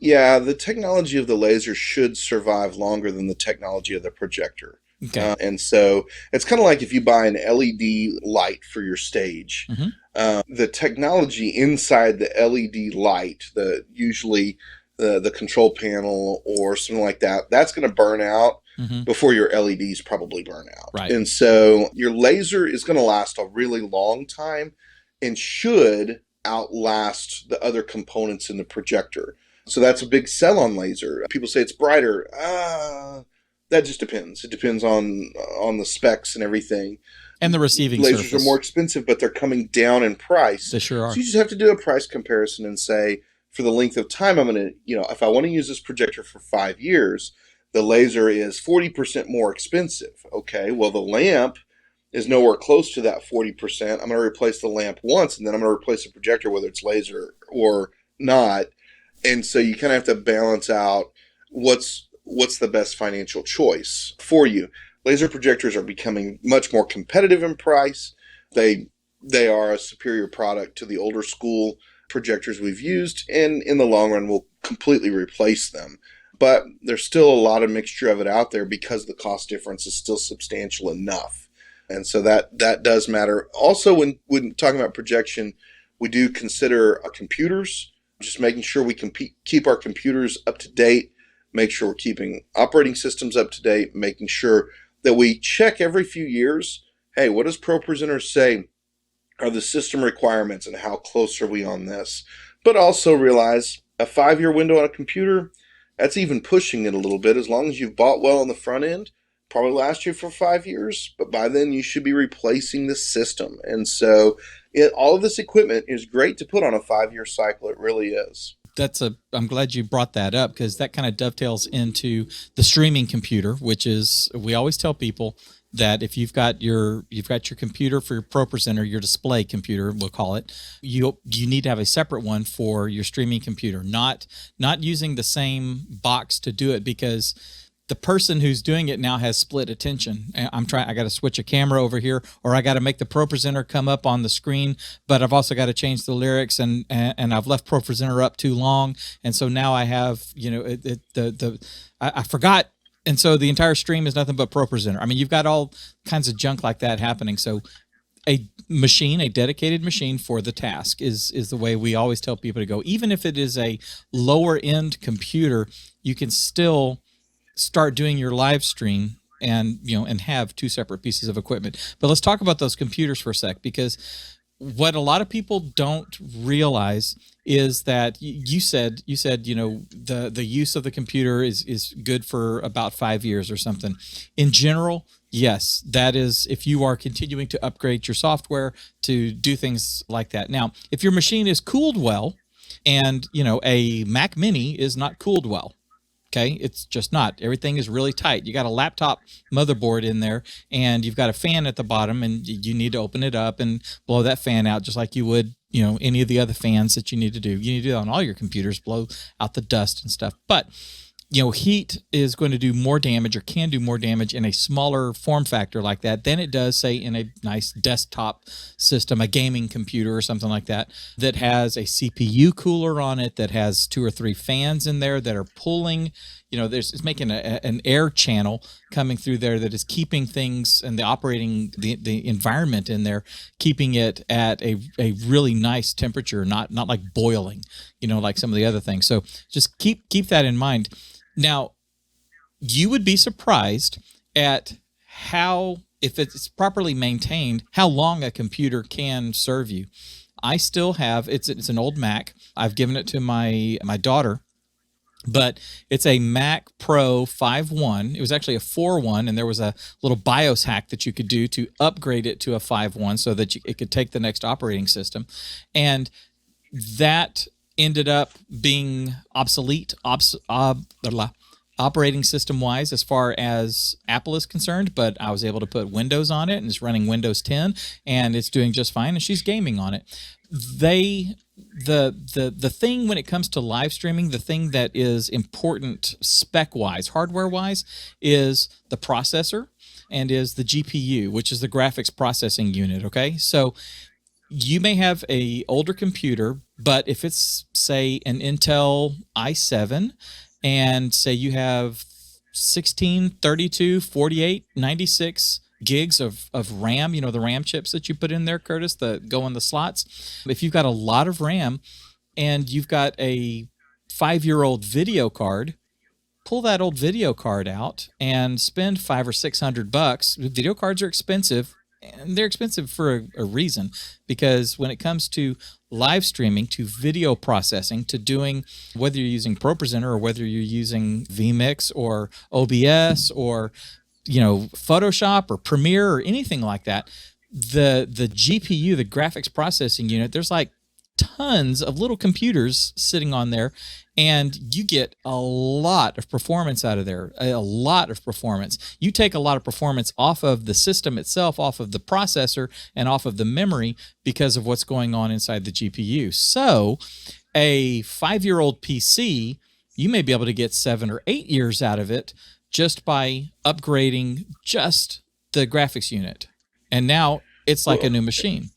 B: yeah, the technology of the laser should survive longer than the technology of the projector.
A: Okay.
B: And so it's kind of like if you buy an LED light for your stage,
A: Hmm.
B: the technology inside the LED light, usually the control panel or something like that, that's going to burn out
A: Hmm.
B: before your LEDs probably burn out.
A: Right.
B: And so your laser is going to last a really long time and should outlast the other components in the projector. So that's a big sell on laser. People say it's brighter. That just depends. It depends on the specs and everything.
A: And the receiving
B: Lasers
A: surface.
B: are more expensive, but they're coming down in price.
A: They sure are.
B: So you just have to do a price comparison and say, for the length of time I'm going to, if I want to use this projector for 5 years, the laser is 40% more expensive. Okay, well, the lamp is nowhere close to that 40%. I'm going to replace the lamp once, and then I'm going to replace the projector, whether it's laser or not. And so you kind of have to balance out what's the best financial choice for you. Laser projectors are becoming much more competitive in price. They are a superior product to the older school projectors we've used, and in the long run will completely replace them. But there's still a lot of mixture of it out there because the cost difference is still substantial enough. And so that does matter. Also, when talking about projection, we do consider computers, just making sure we can keep our computers up to date, make sure we're keeping operating systems up to date, making sure that we check every few years, hey, what does ProPresenter say are the system requirements and how close are we on this? But also realize a 5 year window on a computer, that's even pushing it a little bit. As long as you've bought well on the front end, probably last you for 5 years, but by then you should be replacing the system. And so all of this equipment is great to put on a 5 year cycle. It really is.
A: I'm glad you brought that up, because that kind of dovetails into the streaming computer, which is, we always tell people that if you've got your computer for your ProPresenter, your display computer, we'll call it, you need to have a separate one for your streaming computer, not using the same box to do it, because the person who's doing it now has split attention. I got to switch a camera over here, or I got to make the ProPresenter come up on the screen, but I've also got to change the lyrics, and I've left ProPresenter up too long, and so now I have, I forgot, and so the entire stream is nothing but ProPresenter. I mean, you've got all kinds of junk like that happening. So a dedicated machine for the task is the way we always tell people to go. Even if it is a lower end computer, you can still start doing your live stream and have two separate pieces of equipment. But let's talk about those computers for a sec, because what a lot of people don't realize is that you said the use of the computer is good for about 5 years or something. In general, yes, that is if you are continuing to upgrade your software to do things like that. Now, if your machine is cooled well, and a Mac Mini is not cooled well. Okay, it's just not. Everything is really tight. You got a laptop motherboard in there, and you've got a fan at the bottom, and you need to open it up and blow that fan out just like you would, any of the other fans that you need to do. You need to do that on all your computers, blow out the dust and stuff. But heat is going to do more damage, or can do more damage in a smaller form factor like that than it does, say, in a nice desktop system, a gaming computer or something like that, that has a CPU cooler on it, that has 2 or 3 fans in there that are pulling, it's making an air channel coming through there that is keeping things and the environment in there, keeping it at a really nice temperature, not like boiling, like some of the other things. So just keep that in mind. Now, you would be surprised at how, if it's properly maintained, how long a computer can serve you. I still have, it's an old Mac. I've given it to my daughter, but it's a Mac Pro 5.1. It was actually a 4.1, and there was a little BIOS hack that you could do to upgrade it to a 5.1 so that it could take the next operating system. And that ended up being obsolete operating system wise as far as Apple is concerned, but I was able to put Windows on it, and it's running Windows 10, and it's doing just fine, and she's gaming on it. The thing when it comes to live streaming, the thing that is important spec wise, hardware wise, is the processor and is the GPU, which is the graphics processing unit. Okay, so you may have a older computer, but if it's, say, an Intel i7, and say you have 16, 32, 48, 96 gigs of RAM, the RAM chips that you put in there, Curtis, that go in the slots. If you've got a lot of RAM and you've got a 5-year-old video card, pull that old video card out and spend $500 or $600. Video cards are expensive. And they're expensive for a reason, because when it comes to live streaming, to video processing, to doing, whether you're using ProPresenter or whether you're using vMix or OBS or Photoshop or Premiere or anything like that, the GPU, the graphics processing unit, there's like tons of little computers sitting on there, and you get a lot of performance out of there, a lot of performance. You take a lot of performance off of the system itself, off of the processor, and off of the memory because of what's going on inside the GPU. So a 5-year-old PC, you may be able to get 7 or 8 years out of it just by upgrading just the graphics unit. And now it's like a new machine.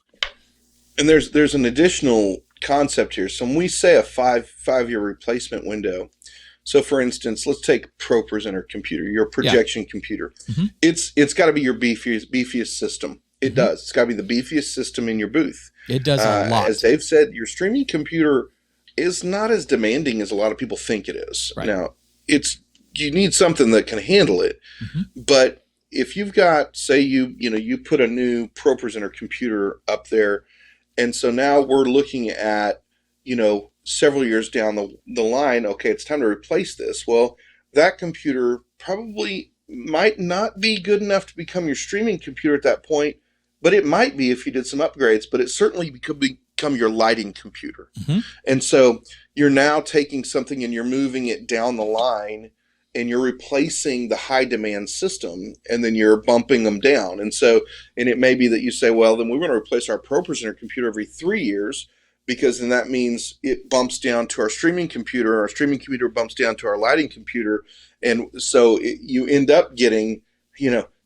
B: And there's an additional concept here. So when we say a five-year replacement window, so for instance, let's take ProPresenter computer, your projection computer. Mm-hmm. It's got to be your beefiest system. It does. It's got to be the beefiest system in your booth.
A: It does a lot.
B: As Dave said, your streaming computer is not as demanding as a lot of people think it is. Right. Now, you need something that can handle it, but if you've got, say you put a new ProPresenter computer up there, and so now we're looking at, several years down the line, okay, it's time to replace this. Well, that computer probably might not be good enough to become your streaming computer at that point, but it might be if you did some upgrades, but it certainly could become your lighting computer. And so you're now taking something and you're moving it down the line, and you're replacing the high demand system, and then you're bumping them down. And it may be that you say, well, then we're going to replace our ProPresenter computer every 3 years, because then that means it bumps down to our streaming computer. Our streaming computer bumps down to our lighting computer. And so you end up getting,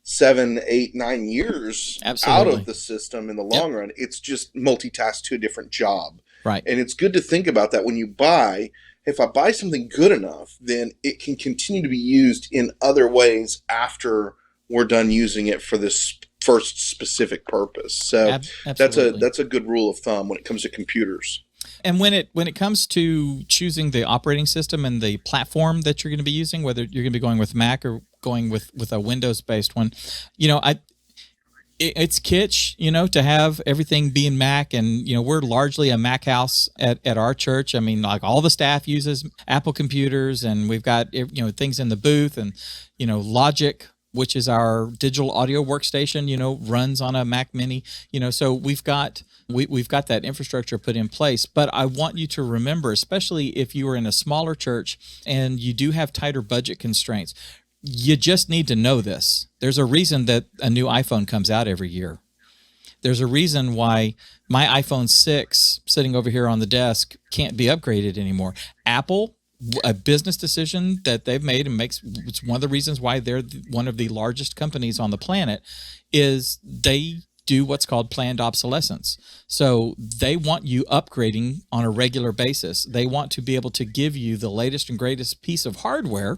B: 7, 8, 9 years out
A: Absolutely.
B: of the system in the
A: Yep.
B: long run. It's just multitask to a different job.
A: Right.
B: And it's good to think about that when you buy. If I buy something good enough, then it can continue to be used in other ways after we're done using it for this first specific purpose. So
A: Absolutely.
B: that's a good rule of thumb when it comes to computers.
A: And when it comes to choosing the operating system and the platform that you're going to be using, whether you're going to be going with Mac or going with a Windows based one, it's kitsch, to have everything being Mac, and we're largely a Mac house at our church. I mean, like all the staff uses Apple computers, and we've got things in the booth, and Logic, which is our digital audio workstation, runs on a Mac Mini, so we've got that infrastructure put in place. But I want you to remember, especially if you are in a smaller church and you do have tighter budget constraints, you just need to know this. There's a reason that a new iPhone comes out every year. There's a reason why my iPhone 6 sitting over here on the desk can't be upgraded anymore. Apple, a business decision that they've made, and it's one of the reasons why they're one of the largest companies on the planet, is they do what's called planned obsolescence. So they want you upgrading on a regular basis. They want to be able to give you the latest and greatest piece of hardware.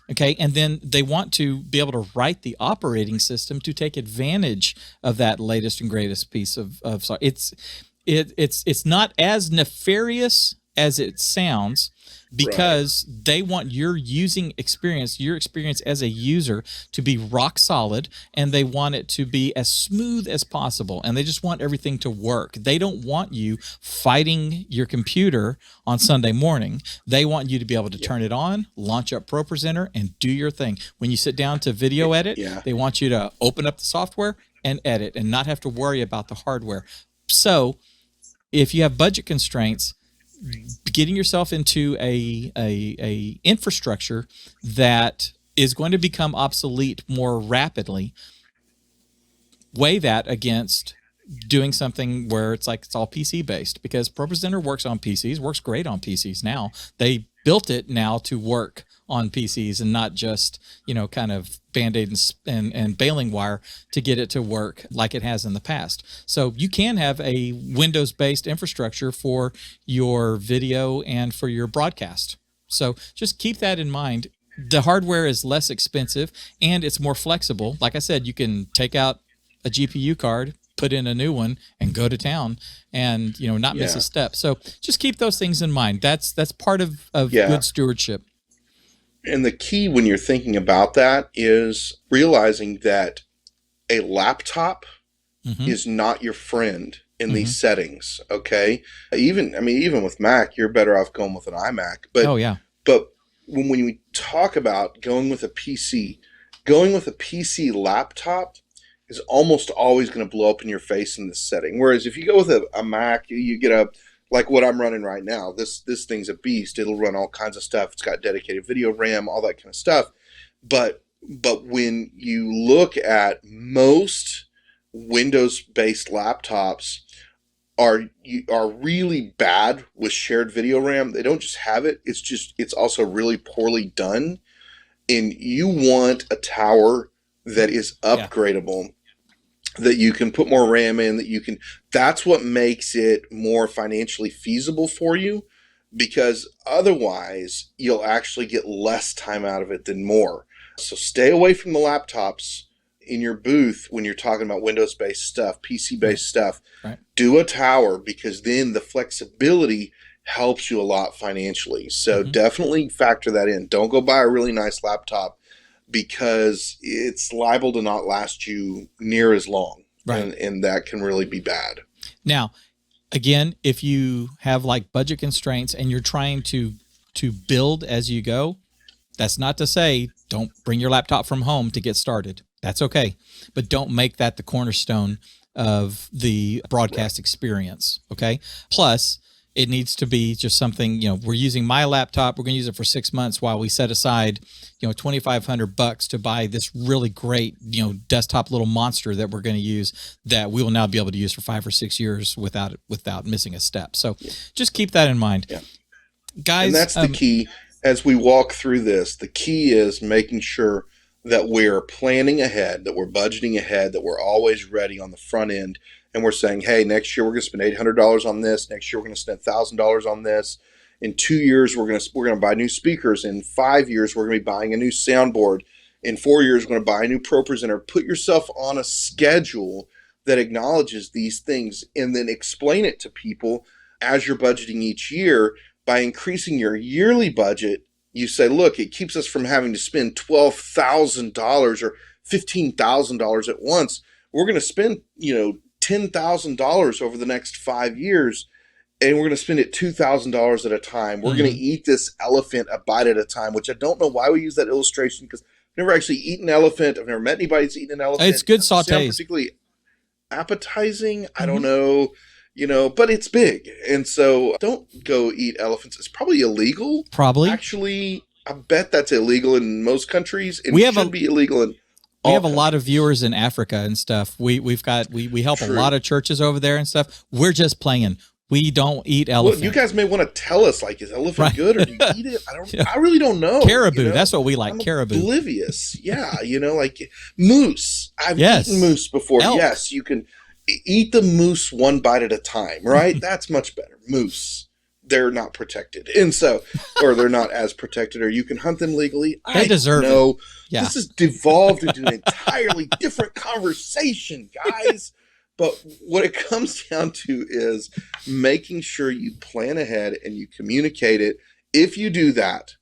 A: Okay, and then they want to be able to write the operating system to take advantage of that latest and greatest piece of software. It's not as nefarious as it sounds, because they want your experience as a user to be rock solid, and they want it to be as smooth as possible, and they just want everything to work. They don't want you fighting your computer on Sunday morning. They want you to be able to turn it on, launch up ProPresenter, and do your thing. When you sit down to video edit, they want you to open up the software and edit and not have to worry about the hardware. So if you have budget constraints, getting yourself into a infrastructure that is going to become obsolete more rapidly, weigh that against doing something where it's all PC based, because ProPresenter works on PCs, works great on PCs now. They built it now to work on PCs and not just, kind of Band-Aid and baling wire to get it to work like it has in the past. So you can have a Windows-based infrastructure for your video and for your broadcast. So just keep that in mind. The hardware is less expensive and it's more flexible. Like I said, you can take out a GPU card, put in a new one, and go to town, and not miss a step. So just keep those things in mind. That's part of good stewardship.
B: And the key when you're thinking about that is realizing that a laptop is not your friend in these settings. Okay, even with Mac, you're better off going with an iMac. But but when we talk about going with a PC laptop is almost always going to blow up in your face in this setting. Whereas if you go with a Mac, you get like what I'm running right now. This thing's a beast. It'll run all kinds of stuff. It's got dedicated video RAM, all that kind of stuff. But when you look at most Windows-based laptops are really bad with shared video RAM. They don't just have it. It's also really poorly done. And you want a tower that is upgradable, that you can put more RAM in, that's what makes it more financially feasible for you, because otherwise you'll actually get less time out of it than more. So stay away from the laptops in your booth when you're talking about Windows-based stuff, PC-based stuff.
A: Right.
B: Do a tower, because then the flexibility helps you a lot financially. So definitely factor that in. Don't go buy a really nice laptop, because it's liable to not last you near as long.
A: Right.
B: And that can really be bad.
A: Now, again, if you have budget constraints and you're trying to build as you go, that's not to say don't bring your laptop from home to get started. That's okay. But don't make that the cornerstone of the broadcast experience. Okay. Plus, It needs to be just something, we're using my laptop. We're going to use it for 6 months while we set aside, $2,500 to buy this really great, desktop little monster that we're going to use that we will now be able to use for 5 or 6 years without missing a step. So just keep that in mind.
B: Yeah.
A: Guys.
B: And that's the key as we walk through this. The key is making sure that we're planning ahead, that we're budgeting ahead, that we're always ready on the front end. And we're saying, hey, next year we're going to spend $800 on this. Next year we're going to spend $1,000 on this. In 2 years we're going to buy new speakers. In 5 years we're going to be buying a new soundboard. In 4 years we're going to buy a new Pro Presenter. Put yourself on a schedule that acknowledges these things, and then explain it to people as you're budgeting each year. By increasing your yearly budget, you say, look, it keeps us from having to spend $12,000 or $15,000 at once. We're going to spend, $10,000 over the next 5 years, and we're going to spend it $2,000 at a time. We're going to eat this elephant a bite at a time, which I don't know why we use that illustration, because I've never actually eaten an elephant. I've never met anybody that's eaten an elephant.
A: It's good sautés.
B: Particularly appetizing. I don't know, but it's big. And so don't go eat elephants. It's probably illegal.
A: Probably.
B: Actually, I bet that's illegal in most countries. It should be illegal in
A: We have a lot of viewers in Africa and stuff. We help
B: True.
A: a lot of churches over there and stuff. We're just playing. We don't eat elephant.
B: Well, you guys may want to tell us, like, is elephant good, or do you eat it? I really don't know.
A: Caribou. That's what we like.
B: I'm
A: caribou.
B: Oblivious. Yeah. Like moose. I've
A: Yes.
B: eaten moose before.
A: Elk.
B: Yes. You can eat the moose one bite at a time, right? That's much better. Moose. They're not protected. And so, or they're not as protected, or you can hunt them legally.
A: They deserve it. Yeah.
B: This has devolved into an entirely different conversation, guys. But what it comes down to is making sure you plan ahead and you communicate it. If you do that,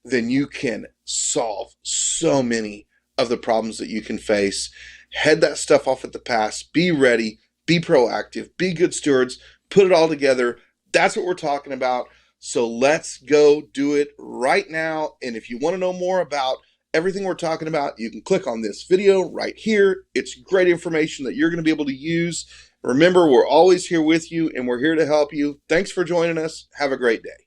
B: then you can solve so many of the problems that you can face. Head that stuff off at the pass. Be ready. Be proactive. Be good stewards. Put it all together. That's what we're talking about. So let's go do it right now. And if you want to know more about everything we're talking about, you can click on this video right here. It's great information that you're going to be able to use. Remember, we're always here with you, and we're here to help you. Thanks for joining us. Have a great day.